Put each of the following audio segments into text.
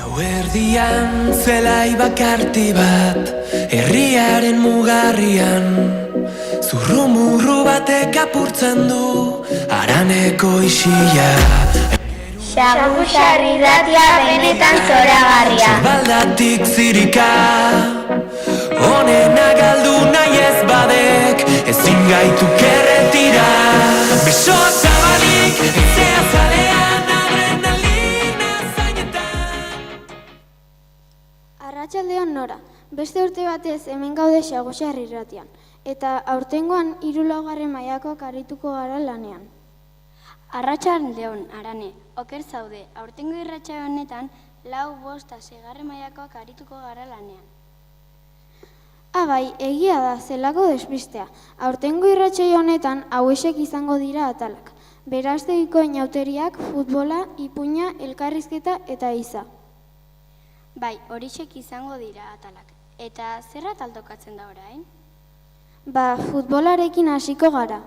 Gauerdian zelai bakarti bat, herriaren mugarrian, zurrumurru batek apurtzen du, haraneko isila. Saguzar irratia benetan zoragarria. Zorbaldatik zirika, honena galdu nahi ez badek, ezin gaitu kerretira. Beso zabalik, ezea zalean, adrenalina zainetan. Arratsaldeon Nora, beste urte batez hemen gaude Saguzar irratian, eta aurtengoan 3. mailakoak arituko gara lanean. Arratsaldeon, Arane, oker zaude, aurtengo irratsaio honetan 4, 5 eta 6. mailakoak arituko gara lanean. Bai, egia da, zelako despistea. Aurtengo irratsaio honetan hauexek izango dira atalak. Berastegiko inauteriak, futbola, ipuina, elkarrizketa eta iza. Bai, horixek izango dira atalak. Eta zer atal tokatzen da orain? Futbolarekin hasiko gara.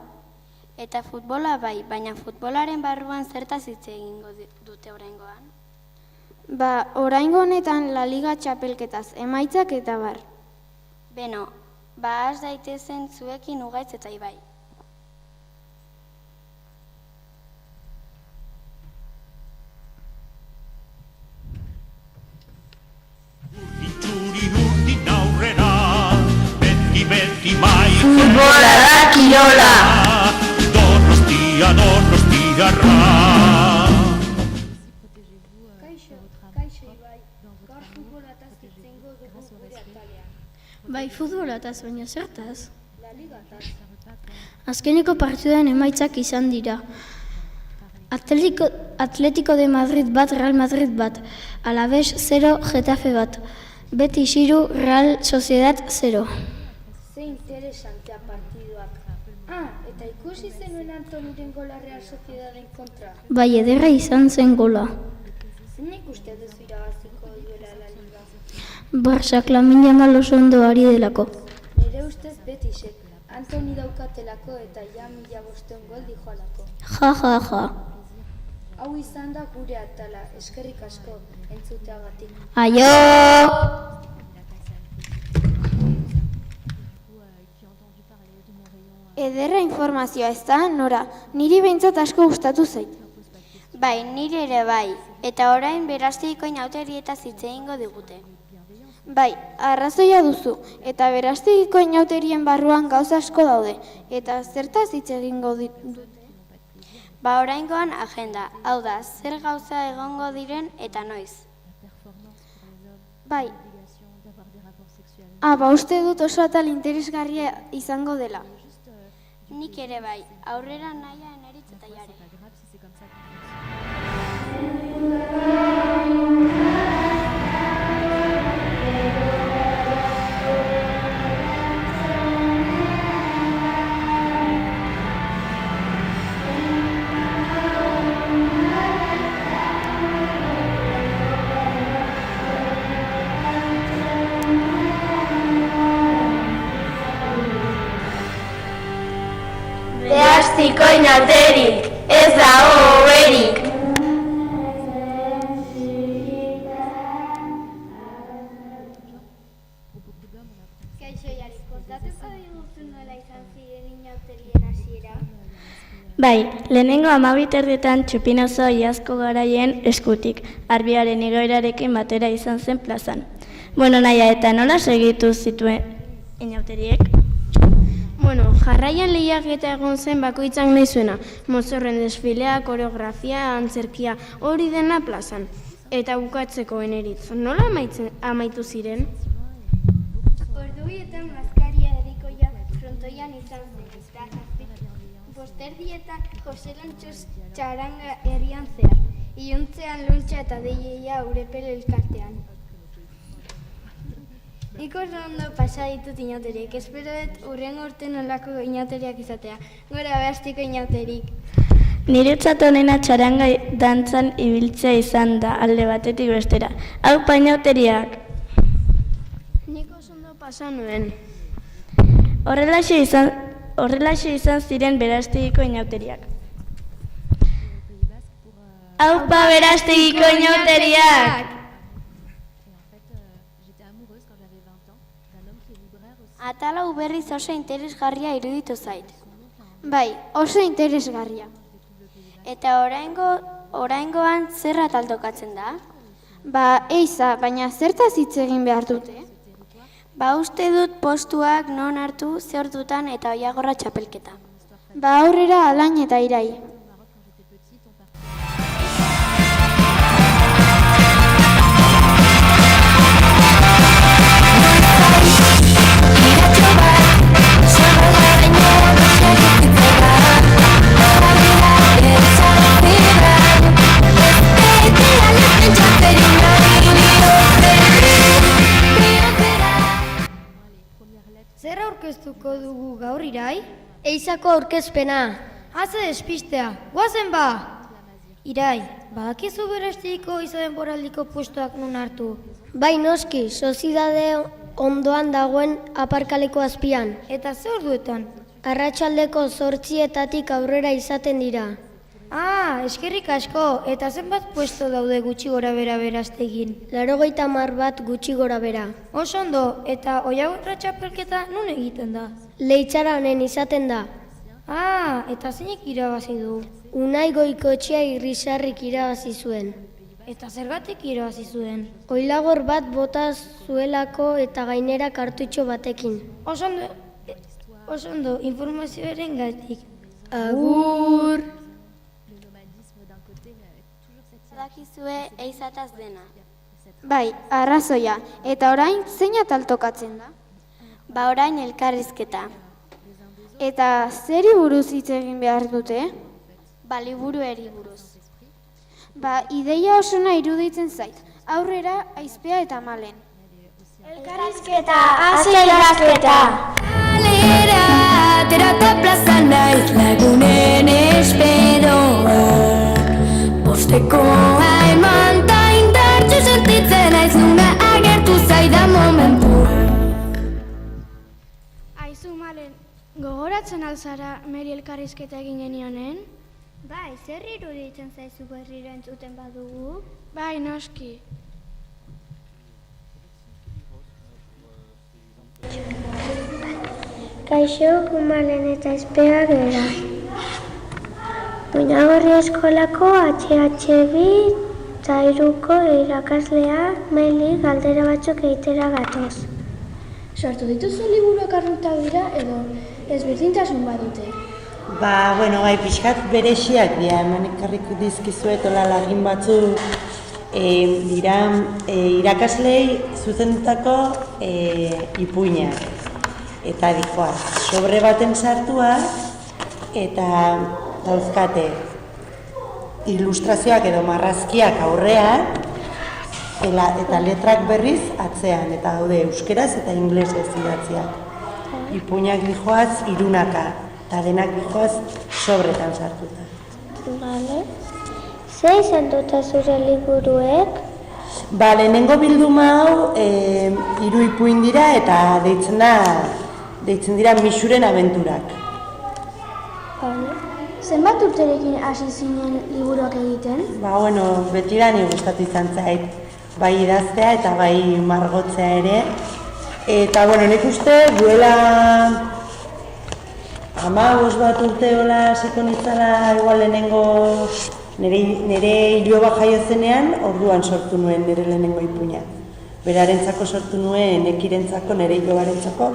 Eta futbola bai, baina futbolaren barruan zertaz hitz egingo dute oraingoan? Oraingo honetan La Liga txapelketaz, emaitzak eta bar. Beno, has daitezen zuekin Ugaitz eta Ibai. Urdin aurrera, beti mai. Futbola da kirola. Donostiarra. Kaixo Ibai, gaur futbolataz hitzengo dugu gure atalean. Bai, futbolataz, baina zertaz? La Ligataz. Azkeneko partiduen emaitzak izan dira. Atletico de Madrid bat, Real Madrid bat, Alavés 0, Getafe bat, Betis 3, Real Sociedad 0. Ze interesantea partiduak. Eta ikusi zenuen Antoniren gola Real Sociedaden kontra. Bai, ederra izan zen gola. Zeinek uste duzu irabaziko duela La Liga? Barsak Lamine Yamal oso ondo ari delako. Nire ustez Betisek, Antoni daukatelako eta ja 1500 gol dijoalako. Ja. Hau izan da gure atala, eskerrik asko entzuteagatik. Aio! Ederra informazioa ez da, Nora, niri behintzat asko gustatu zait. Bai, nire ere bai, eta orain Berastegiko inauterietaz hitz egingo digute. Bai, arrazoia duzu, eta Berastegiko inauterien barruan gauza asko daude, eta zertaz hitz egingo dute? Oraingoan agenda, hau da, zer gauza egongo diren eta noiz. Bai. Uste dut oso atal interesgarria izango dela. Nik ere bai, aurrera nahia eneritz eta jare. Berastiko inauterik, ez dago hoberik. Kaixo Jari, kontatuko diguzu nola izan ziren inauterien hasiera? Bai, lehenengo 12 txupinazo iazko garaien eskutik, arbiaren igoerarekin batera izan zen plazan. Naia, eta nola segitu zituen inauteriek? Jarraian lehiaketa egon zen bakoitzak nahi zuena, mozorren desfilea, koreografia, antzerkia, hori dena plazan. Eta bukatzeko eneritz, nola amaitu ziren? Orduietan maskaria erikoia frontoian izan zen, eta bosterdietan Jose Lantxos txaranga herrian zehar, iluntzean luntxa eta deieia Urepel elkartean. Nik oso ondo pasa ditut inauteriek, espero dut hurrengo urten olako inauteriak izatea, gora Berastiko inauterik. Niretzat honena txaranga dantzan ibiltzea izan da alde batetik bestera. Hau inauteriak. Nik oso ondo pasa nuen. Horrelaxe izan ziren Berastegiko inauteriak. Aupa Berastegiko inauteriak! Atala berriz oso interesgarria iruditu zait. Bai, oso interesgarria. Eta oraingoan zer atal tokatzen da? Ba, eiza, baina zertaz hitz egin behar dute? Ba, uste dut postuak non hartu, ze ordutan eta Oiagorra txapelketa. Ba, aurrera Alain eta Irai. Zer aurkeztuko dugu gaur, Irai? Eizako aurkezpena. Haze despistea, guazen ba! Irai, badakizu berestiko izaden boraldiko puestoak non hartu. Bai noski, soziedade ondoan dagoen aparkaleko azpian. Eta ze orduetan? Arratsaldeko 8:00 aurrera izaten dira. Eskerrik asko, eta zenbat puesto daude gutxi gora bera beraztegin? 80 bat gutxi gora bera. Oso ondo, eta Oiagorra txapelketa non egiten da? Leitzara honen izaten da. Eta zeinek irabazi du? Unai Goikoetxea Irrisarrik irabazi zuen. Eta zergatik irabazi zuen? Oilagor bat bota zuelako eta gainera kartutxo batekin. Oso ondo, informazioaren gatik. Agur! Badakizue eizataz dena. Bai, arrazoia. Eta orain zein atal tokatzen da? Ba, orain elkarrizketa. Eta zeri buruz hitz egin behar dute? Ba, liburueri buruz. Ba, ideia osona iruditzen zait. Aurrera, Aizpea eta Malen. Elkarrizketa, elkarrizketa! Kalera, aterata plaza naiz lagunen esperoa. Bostekoa eman ta indartxu sentitzen naiz nuna agertu zaidan momentua. Aizu, Malen, gogoratzen alzara Meri elkarrizketa egin genionen? Bai, zer iruditzen zaizu berriro entzuten badugu? Bai, noski. Kaixo, Malen eta Aizpea gera. Oinagorri eskolako HH2 3ko irakaslea Meli galdera batzuk egitera gatoz. Sortu dituzu liburuak arruta dira edo ezberdintasun badute? Ba, bai, pixkat bereziak dira, hemen ekarriko dizkizuet hola lagin batzuk dira irakaslei zuzendutako ipuinak. Eta dikoaz, sobre baten sartuak eta dauzkate ilustrazioak edo marrazkiak aurrean eta letrak berriz atzean, eta daude euskeraz eta inglesez idatziak. Ipuinak dijoaz irunaka, eta denak dijoaz sobretan sartuta. Vale. Ze izan dute zure liburuek? Ba, lehenengo bilduma hau 3 ipuin dira eta deitzen dira Mixuren abenturak. Vale. Zenbat urterekin hasi zinen liburuak egiten? Ba, beti da ni gustatu izan zait, bai idaztea eta bai margotzea ere. Eta, nik uste duela 15 bat urte hola hasiko nintzala igual lehenengo nire iloba jaio zenean, orduan sortu nuen nire lehenengo ipuina. Berarentzako sortu nuen, ekirentzako, nire ilobarentzako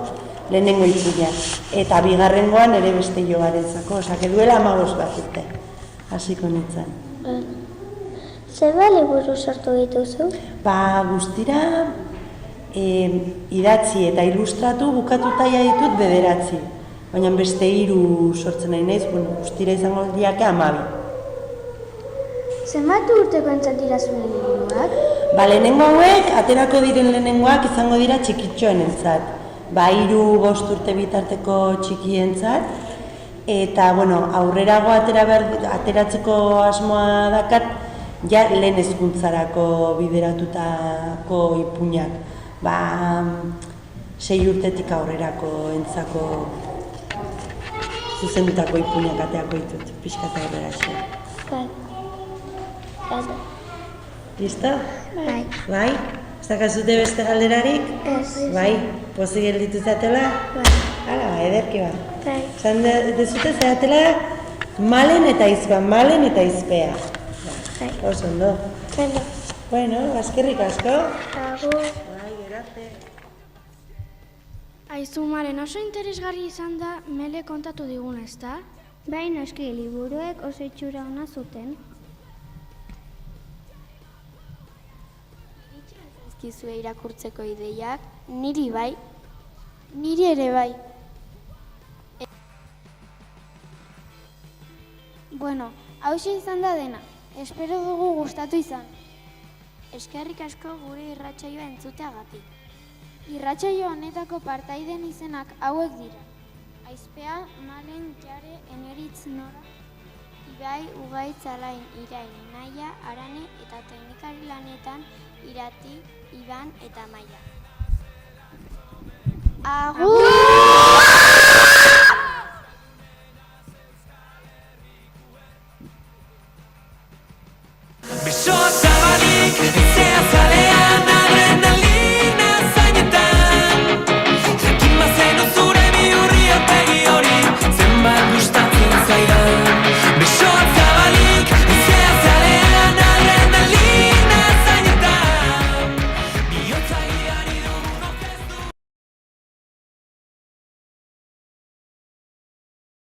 lehenengo ipuina. Eta bigarrengoan ere beste ilobarentzako, osake duela 15 bat urte hasiko nintzen. Zeba liburu sortu dituzu? Ba, guztira idatzi eta ilustratu bukatuta ditut 9. Baina beste 3 sortzen nahi naiz, guztira izango diake 12. Zenbat urteko entzat dira zure liburuak? Ba, lehenengo hauek, aterako diren lehenengoak izango dira txikitxoen entzat. Ba, 3-5 urte bitarteko txikientzat. Eta, aurrerago ateratzeko asmoa dakat, ja lehen hezkuntzarako bideratutako ipuinak. Ba, 6 urtetik aurrerako entzako zuzendutako ipuinak ateako ditut, pixkata aurrera xe. Bai. Listo? Bai. Bai? Ez dakazute beste galderarik? Ez. Bai, pozik gelditu zatela? Bai. Hala, ederki bat. Bai. Zan dezute zeatela malen eta izpea, malen eta izpea. Bai. Oso ondo. Beno. Bueno, eskerrik asko. Agur. Bai, gerarte. Aizu, Maren, oso interesgarri izan da Mele kontatu diguna, ezta? Bai, noski, liburuek oso itxura ona zuten. Ezkizue irakurtzeko ideiak, niri bai. Niri ere bai. Bueno, hauxe izan da dena. Espero dugu gustatu izan. Eskerrik asko gure irratsaioa entzuteagatik. Irratsaio honetako partaideen izenak hauek dira. Aizpea, Malen, Jare, Eneritz, Nora, Ibai, Ugaitz, Alain, Irain, Naia, Arane eta teknikari lanetan Irati, Iban eta Maia. Agur!